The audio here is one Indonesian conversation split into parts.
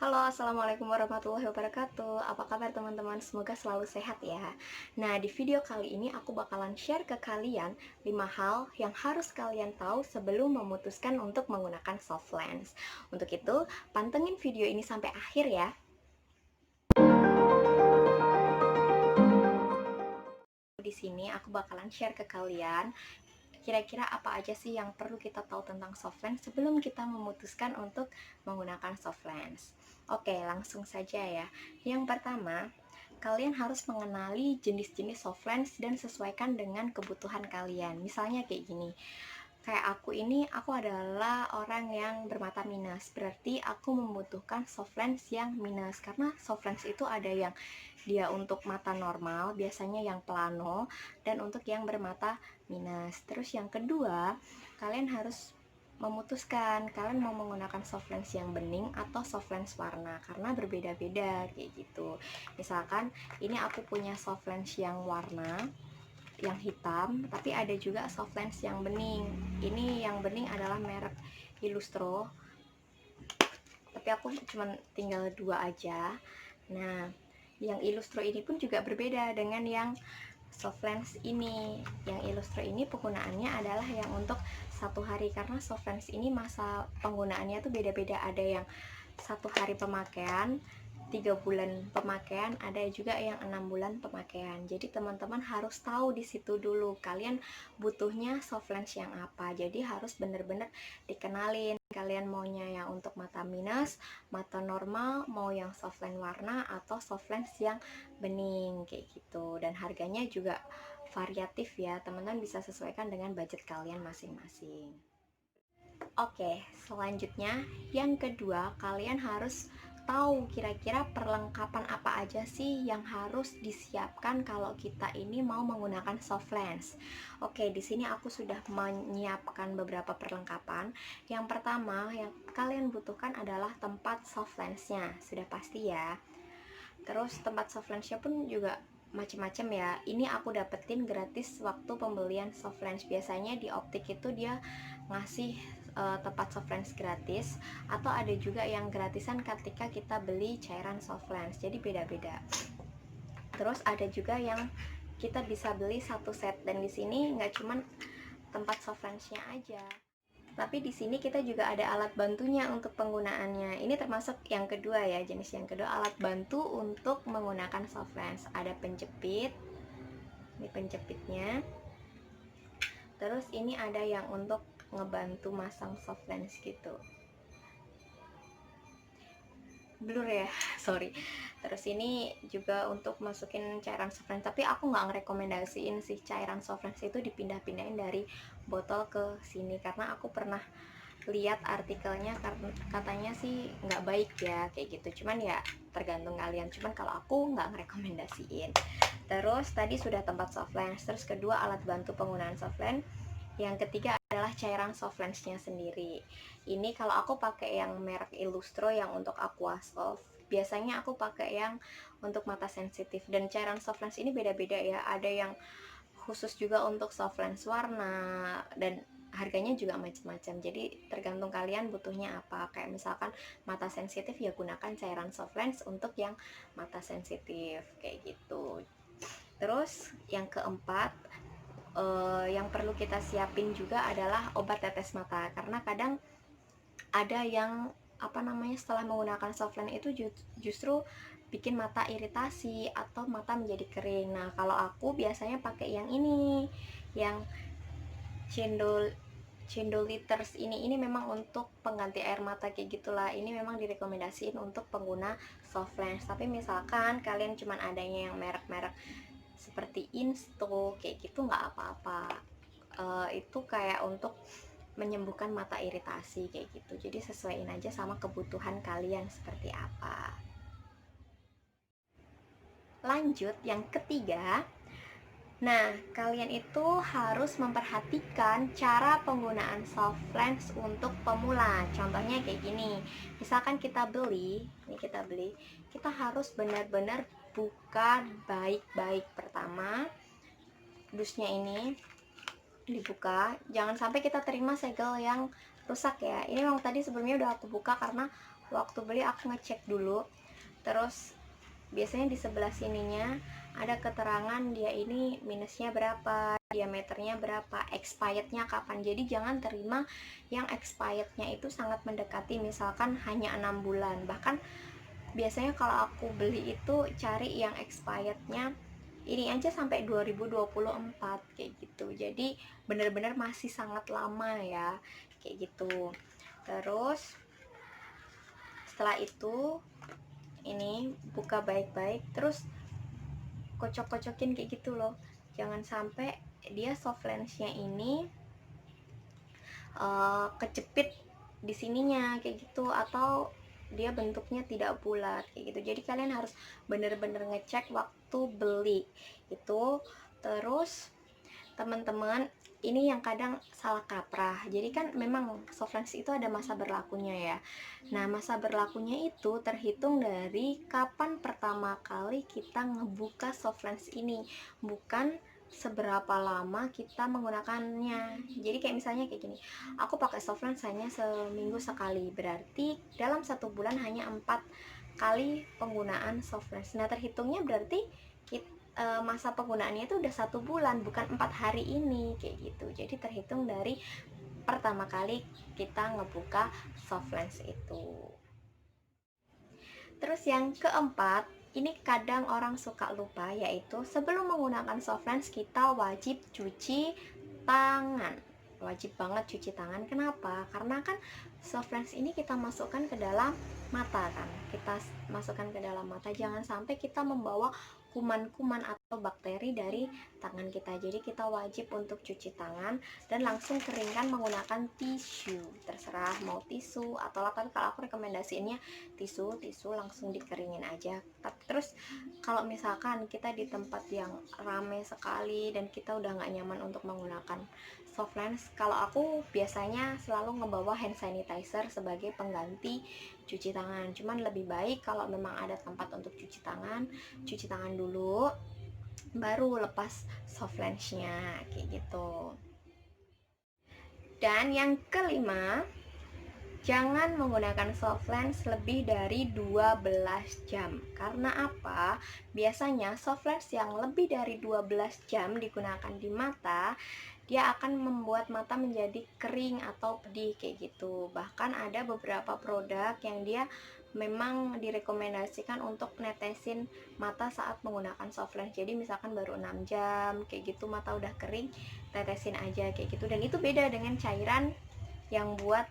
Halo, Assalamualaikum warahmatullahi wabarakatuh. Apa kabar teman-teman? Semoga selalu sehat ya. Nah, di video kali ini aku bakalan share ke kalian 5 hal yang harus kalian tahu sebelum memutuskan untuk menggunakan soft lens. Untuk itu, pantengin video ini sampai akhir ya. Di sini aku bakalan share ke kalian kira-kira apa aja sih yang perlu kita tahu tentang soft lens sebelum kita memutuskan untuk menggunakan soft lens. Oke, langsung saja ya. Yang pertama, kalian harus mengenali jenis-jenis soft lens dan sesuaikan dengan kebutuhan kalian. Misalnya kayak gini, kayak aku adalah orang yang bermata minus, berarti aku membutuhkan soft lens yang minus, karena soft lens itu ada yang dia untuk mata normal, biasanya yang plano, dan untuk yang bermata minus. Terus yang kedua, kalian harus memutuskan kalian mau menggunakan soft lens yang bening atau soft lens warna, karena berbeda-beda kayak gitu. Misalkan ini aku punya soft lens yang warna, yang hitam, tapi ada juga soft lens yang bening. Ini yang bening adalah merek Illustro, tapi aku cuma tinggal 2 aja. Nah, yang Illustro ini pun juga berbeda dengan yang soft lens ini. Yang Illustro ini penggunaannya adalah yang untuk 1 hari, karena soft lens ini masa penggunaannya tuh beda-beda. Ada yang 1 hari pemakaian, 3 bulan pemakaian, ada juga yang 6 bulan pemakaian. Jadi teman-teman harus tahu di situ dulu kalian butuhnya soft lens yang apa. Jadi harus bener-bener dikenalin kalian maunya yang untuk mata minus, mata normal, mau yang soft lens warna atau soft lens yang bening kayak gitu. Dan harganya juga variatif ya, teman-teman bisa sesuaikan dengan budget kalian masing-masing. Oke, selanjutnya yang kedua, kalian harus tahu kira-kira perlengkapan apa aja sih yang harus disiapkan kalau kita ini mau menggunakan soft lens. Oke, di sini aku sudah menyiapkan beberapa perlengkapan. Yang pertama yang kalian butuhkan adalah tempat soft lensnya, sudah pasti ya. Terus tempat soft lensnya pun juga macam-macam ya. Ini aku dapetin gratis waktu pembelian soft lens. Biasanya di optik itu dia ngasih tempat soft lens gratis, atau ada juga yang gratisan ketika kita beli cairan soft lens. Jadi beda-beda. Terus ada juga yang kita bisa beli satu set, dan di sini nggak cuman tempat soft lensnya aja, tapi di sini kita juga ada alat bantunya untuk penggunaannya. Ini termasuk yang kedua ya, jenis yang kedua, alat bantu untuk menggunakan soft lens. Ada penjepit, ini penjepitnya. Terus ini ada yang untuk ngebantu masang soft lens gitu. Blur ya, sorry. Terus ini juga untuk masukin cairan soft lens, tapi aku nggak ngerekomendasiin sih cairan soft lens itu dipindah-pindahin dari botol ke sini, karena aku pernah lihat artikelnya katanya sih nggak baik ya kayak gitu. Cuman ya tergantung kalian, cuman kalau aku nggak ngerekomendasiin. Terus tadi sudah tempat soft lens, terus kedua alat bantu penggunaan soft lens. Yang ketiga adalah cairan soft lensnya sendiri. Ini kalau aku pakai yang merek Illustro yang untuk Aqua Soft. Biasanya aku pakai yang untuk mata sensitif, dan cairan soft lens ini beda-beda ya. Ada yang khusus juga untuk soft lens warna, dan harganya juga macam-macam. Jadi tergantung kalian butuhnya apa. Kayak misalkan mata sensitif ya gunakan cairan soft lens untuk yang mata sensitif kayak gitu. Terus yang keempat, yang perlu kita siapin juga adalah obat tetes mata, karena kadang ada yang setelah menggunakan soft lens itu justru bikin mata iritasi atau mata menjadi kering. Nah, kalau aku biasanya pakai yang ini, yang Chindoliters ini memang untuk pengganti air mata kayak gitulah. Ini memang direkomendasiin untuk pengguna soft lens. Tapi misalkan kalian cuman adanya yang merek-merek seperti Insto kayak gitu nggak apa-apa. Itu kayak untuk menyembuhkan mata iritasi kayak gitu. Jadi sesuaiin aja sama kebutuhan kalian seperti apa. Lanjut yang ketiga. Nah, kalian itu harus memperhatikan cara penggunaan soft lens untuk pemula. Contohnya kayak gini. Misalkan kita beli, kita harus benar-benar buka baik-baik. Pertama, dusnya ini dibuka, jangan sampai kita terima segel yang rusak ya. Ini memang tadi sebelumnya udah aku buka karena waktu beli aku ngecek dulu, terus biasanya di sebelah sininya ada keterangan dia ini minusnya berapa, diameternya berapa, expirednya kapan. Jadi jangan terima yang expirednya itu sangat mendekati, misalkan hanya 6 bulan. Bahkan biasanya kalau aku beli itu cari yang expirednya ini aja sampai 2024 kayak gitu. Jadi bener-bener masih sangat lama ya kayak gitu. Terus setelah itu ini buka baik-baik, terus kocok-kocokin kayak gitu loh. Jangan sampai dia soft lensnya ini kejepit di sininya kayak gitu, atau dia bentuknya tidak bulat kayak gitu. Jadi kalian harus bener-bener ngecek waktu beli itu. Terus teman-teman, ini yang kadang salah kaprah. Jadi kan memang soft lens itu ada masa berlakunya ya. Nah, masa berlakunya itu terhitung dari kapan pertama kali kita ngebuka soft lens ini, bukan seberapa lama kita menggunakannya. Jadi kayak misalnya kayak gini, aku pakai soft lens hanya seminggu sekali, berarti dalam 1 bulan hanya 4 kali penggunaan soft lens. Nah, terhitungnya berarti masa penggunaannya itu udah 1 bulan, bukan 4 hari ini kayak gitu. Jadi terhitung dari pertama kali kita ngebuka soft lens itu. Terus yang keempat, ini kadang orang suka lupa, yaitu sebelum menggunakan soft lens kita wajib cuci tangan. Wajib banget cuci tangan. Kenapa? Karena kan soft lens ini kita masukkan ke dalam mata kan. Kita masukkan ke dalam mata, jangan sampai kita membawa kuman-kuman atau bakteri dari tangan kita. Jadi kita wajib untuk cuci tangan dan langsung keringkan menggunakan tisu. Terserah mau tisu atau apa, tapi kalau aku rekomendasiinnya tisu langsung dikeringin aja. Terus kalau misalkan kita di tempat yang rame sekali dan kita udah nggak nyaman untuk menggunakan soft lens, kalau aku biasanya selalu ngebawa hand sanitizer sebagai pengganti cuci tangan. Cuman lebih baik kalau memang ada tempat untuk cuci tangan dulu baru lepas soft lensnya kayak gitu. Dan yang kelima, jangan menggunakan soft lens lebih dari 12 jam. Karena apa? Biasanya soft lens yang lebih dari 12 jam digunakan di mata, dia akan membuat mata menjadi kering atau pedih kayak gitu. Bahkan ada beberapa produk yang dia memang direkomendasikan untuk netesin mata saat menggunakan soft lens. Jadi misalkan baru 6 jam kayak gitu mata udah kering, tetesin aja kayak gitu. Dan itu beda dengan cairan yang buat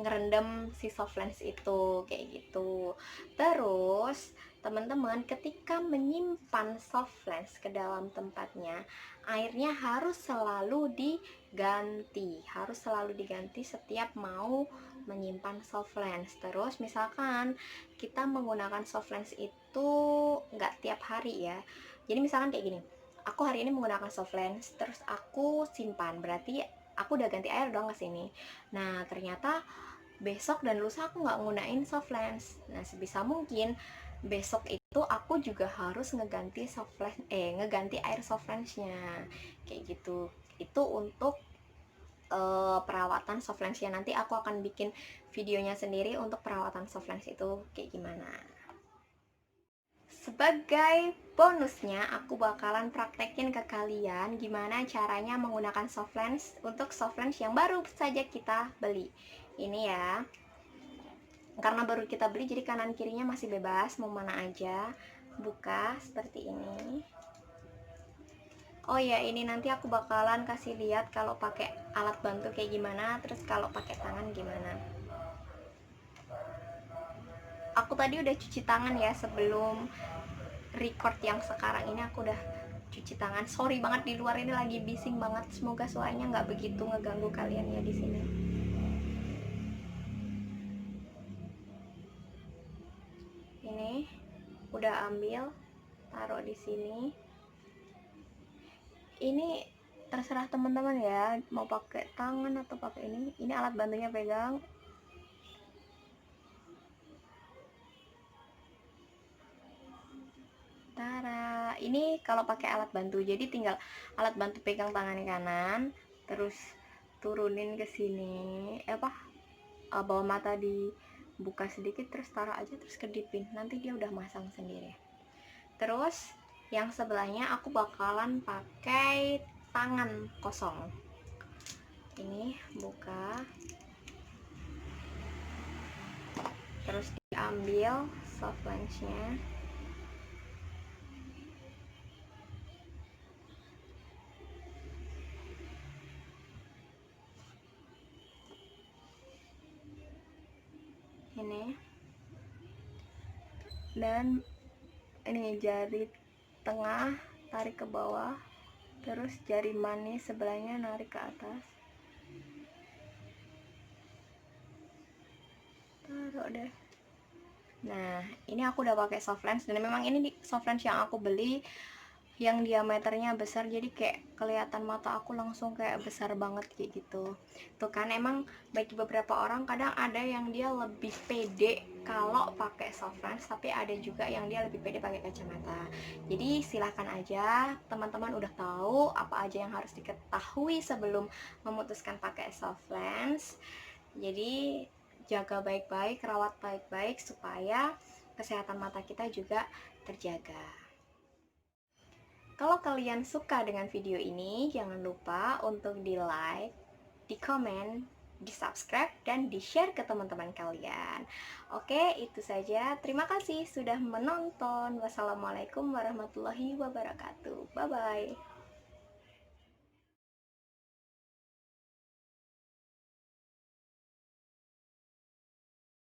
ngerendam si soft lens itu kayak gitu. Terus teman-teman, ketika menyimpan soft lens ke dalam tempatnya, airnya harus selalu diganti, setiap mau menyimpan soft lens. Terus misalkan kita menggunakan soft lens itu nggak tiap hari ya, jadi misalkan kayak gini, aku hari ini menggunakan soft lens terus aku simpan, berarti aku udah ganti air dong ke sini. Nah, ternyata besok dan lusa aku nggak nggunain soft lens. Nah, sebisa mungkin besok itu aku juga harus ngeganti ngeganti air soft lensnya kayak gitu. Itu untuk perawatan soft lensnya. Nanti aku akan bikin videonya sendiri untuk perawatan soft lens itu kayak gimana. Sebagai bonusnya, aku bakalan praktekin ke kalian gimana caranya menggunakan soft lens untuk soft lens yang baru saja kita beli. Ini ya, karena baru kita beli jadi kanan kirinya masih bebas, mau mana aja. Buka seperti ini. Oh ya, ini nanti aku bakalan kasih lihat kalau pakai alat bantu kayak gimana, terus kalau pakai tangan gimana. Aku tadi udah cuci tangan ya sebelum record yang sekarang ini, aku udah cuci tangan. Sorry banget di luar ini lagi bising banget. Semoga suaranya nggak begitu ngeganggu kalian ya di sini. Ini udah ambil, taruh di sini. Ini terserah teman-teman ya, mau pakai tangan atau pakai ini. Ini alat bantunya pegang. Tara, ini kalau pakai alat bantu, jadi tinggal alat bantu pegang tangan kanan, terus turunin ke sini, bawah mata di buka sedikit terus taruh aja, terus kedipin, nanti dia udah masang sendiri. Terus yang sebelahnya aku bakalan pakai tangan kosong. Ini buka, terus diambil soft lensnya. Ini, dan ini jari tengah tarik ke bawah, terus jari manis sebelahnya narik ke atas, taruh deh. Nah, ini aku udah pakai soft lens, dan memang ini soft lens yang aku beli yang diameternya besar, jadi kayak kelihatan mata aku langsung kayak besar banget kayak gitu. Tuh kan, emang bagi beberapa orang kadang ada yang dia lebih pede kalau pakai soft lens, tapi ada juga yang dia lebih pede pakai kacamata. Jadi silahkan aja, teman-teman udah tahu apa aja yang harus diketahui sebelum memutuskan pakai soft lens. Jadi jaga baik-baik, rawat baik-baik supaya kesehatan mata kita juga terjaga. Kalau kalian suka dengan video ini, jangan lupa untuk di-like, di-komen, di-subscribe, dan di-share ke teman-teman kalian. Oke, itu saja. Terima kasih sudah menonton. Wassalamualaikum warahmatullahi wabarakatuh. Bye-bye.